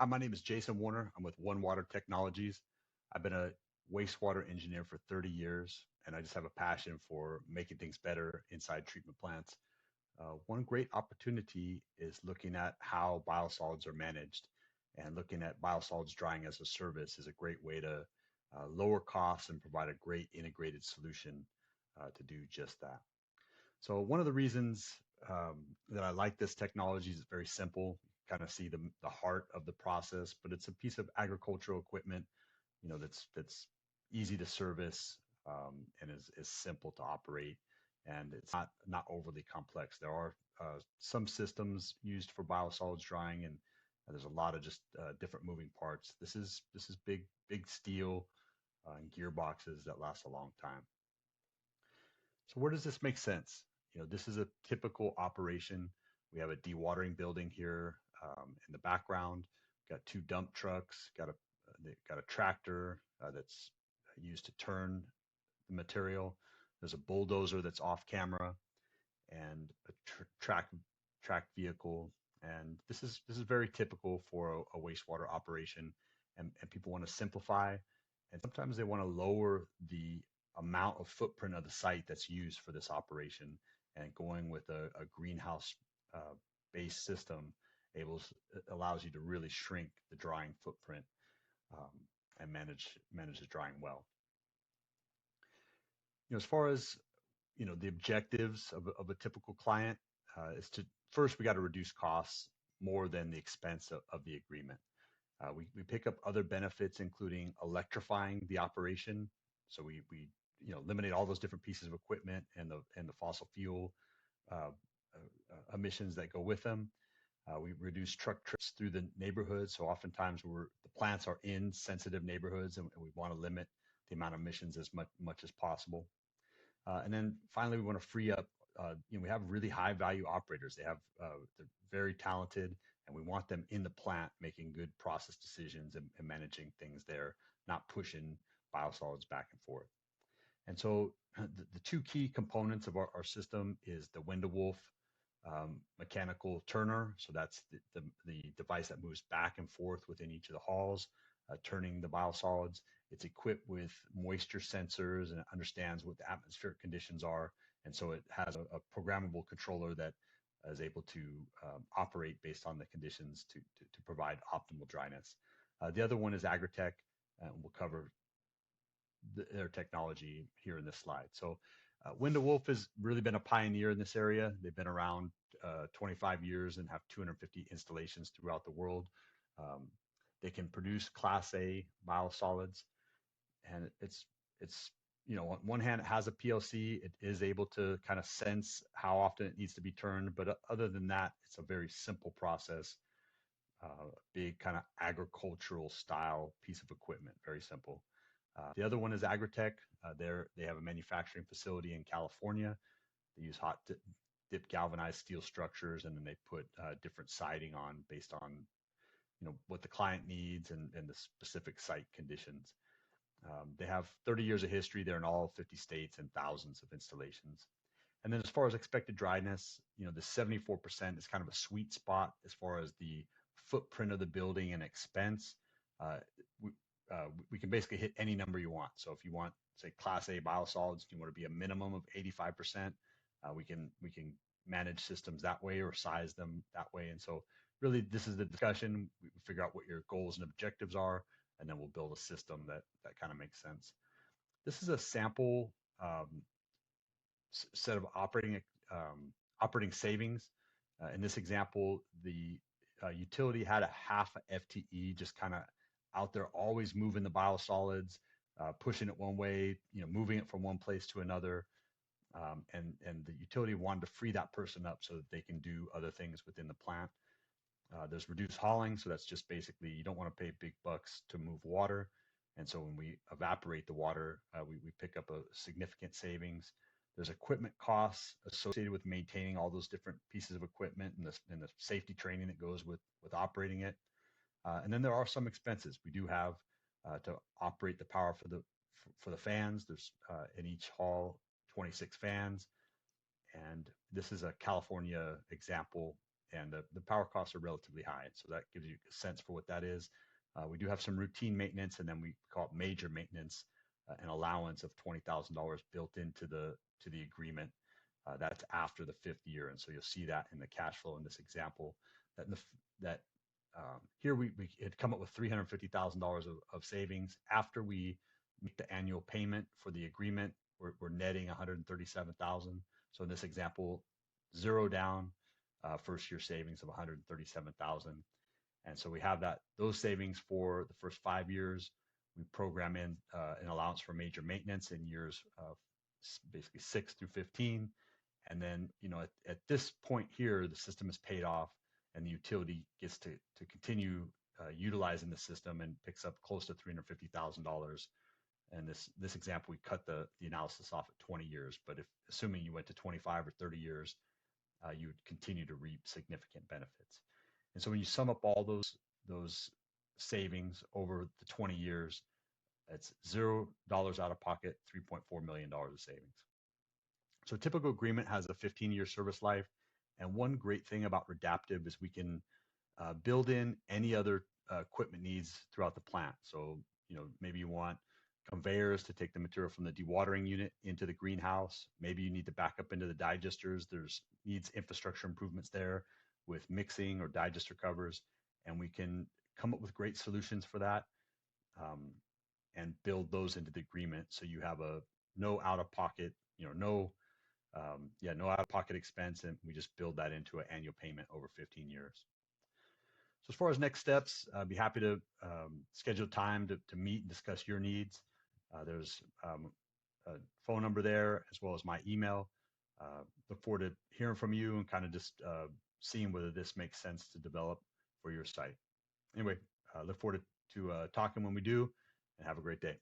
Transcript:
Hi, my name is Jason Warner. I'm with Water Technologies. I've been a wastewater engineer for 30 years, and I just have a passion for making things better inside treatment plants. One great opportunity is looking at how biosolids are managed, and looking at biosolids drying as a service is a great way to lower costs and provide a great integrated solution to do just that. So one of the reasons that I like this technology is it's very simple. You kind of see the heart of the process, but it's a piece of agricultural equipment, that's easy to service, and is simple to operate, and it's not overly complex. There are some systems used for biosolids drying, and there's a lot of just different moving parts. This is big steel and gearboxes that last a long time. So where does this make sense? This is a typical operation. We have a dewatering building here in the background. Got two dump trucks. Got a tractor that's used to turn the material. There's a bulldozer that's off camera, and a track vehicle. And this is very typical for a wastewater operation. And people want to simplify, and sometimes they want to lower the amount of footprint of the site that's used for this operation, and going with a greenhouse based system allows you to really shrink the drying footprint, um, and manage the drying well. As far as the objectives of a typical client, is to first, we got to reduce costs more than the expense of the agreement. We pick up other benefits, including electrifying the operation. So we eliminate all those different pieces of equipment and the fossil fuel emissions that go with them. We reduce truck trips through the neighborhoods. So oftentimes the plants are in sensitive neighborhoods, and we want to limit the amount of emissions as much as possible. And then finally, we want to free up. We have really high value operators. They're very talented, and we want them in the plant making good process decisions and managing things there, not pushing biosolids back and forth. And so the two key components of our system is the Wendewolf mechanical turner. So that's the device that moves back and forth within each of the halls, turning the biosolids. It's equipped with moisture sensors and it understands what the atmospheric conditions are. And so it has a programmable controller that is able to operate based on the conditions to provide optimal dryness. The other one is Agritech, and we'll cover their technology here in this slide. So Wendewolf has really been a pioneer in this area. They've been around 25 years and have 250 installations throughout the world. They can produce Class A biosolids, and it's on one hand, it has a PLC. It is able to kind of sense how often it needs to be turned, but other than that, it's a very simple process. Big kind of agricultural style piece of equipment, very simple. The other one is Agritech. They have a manufacturing facility in California. They use hot dip galvanized steel structures, and then they put different siding on based on what the client needs and the specific site conditions. They have 30 years of history. They're in all 50 states and thousands of installations. And then as far as expected dryness, the 74% is kind of a sweet spot as far as the footprint of the building and expense. We can basically hit any number you want. So if you want, say, Class A biosolids, you want to be a minimum of 85%. We can manage systems that way or size them that way. And so really, this is the discussion. We figure out what your goals and objectives are, and then we'll build a system that kind of makes sense. This is a sample set of operating savings. In this example, the utility had a half a FTE just kind of out there, always moving the biosolids, pushing it one way, moving it from one place to another. And the utility wanted to free that person up so that they can do other things within the plant. There's reduced hauling, so that's just basically you don't want to pay big bucks to move water. And so when we evaporate the water, we pick up a significant savings. There's equipment costs associated with maintaining all those different pieces of equipment and the safety training that goes with operating it. And then there are some expenses. We do have to operate the power for the fans. There's in each hall 26 fans, and this is a California example and the power costs are relatively high. So that gives you a sense for what that is. We do have some routine maintenance, and then we call it major maintenance, an allowance of $20,000 built into the agreement. That's after the 5th year, and so you'll see that in the cash flow in this example. That here we had come up with $350,000 of savings after we make the annual payment for the agreement. We're netting 137,000. So in this example, zero down, first year savings of 137,000. And so we have those savings for the first 5 years. We program in an allowance for major maintenance in years basically 6 through 15. And then, at this point here, the system is paid off and the utility gets to continue utilizing the system and picks up close to $350,000. And this example, we cut the analysis off at 20 years, but assuming you went to 25 or 30 years, you would continue to reap significant benefits. And so when you sum up all those savings over the 20 years, it's $0 out of pocket, $3.4 million of savings. So a typical agreement has a 15-year service life. And one great thing about Redaptive is we can build in any other equipment needs throughout the plant. So, maybe you want conveyors to take the material from the dewatering unit into the greenhouse. Maybe you need to back up into the digesters. There's needs infrastructure improvements there with mixing or digester covers. And we can come up with great solutions for that and build those into the agreement. So you have no out-of-pocket, no out-of-pocket expense, and we just build that into an annual payment over 15 years. So as far as next steps, I'd be happy to schedule time to meet and discuss your needs. There's a phone number there as well as my email. Look forward to hearing from you and kind of just seeing whether this makes sense to develop for your site. Anyway, look forward to talking when we do, and have a great day.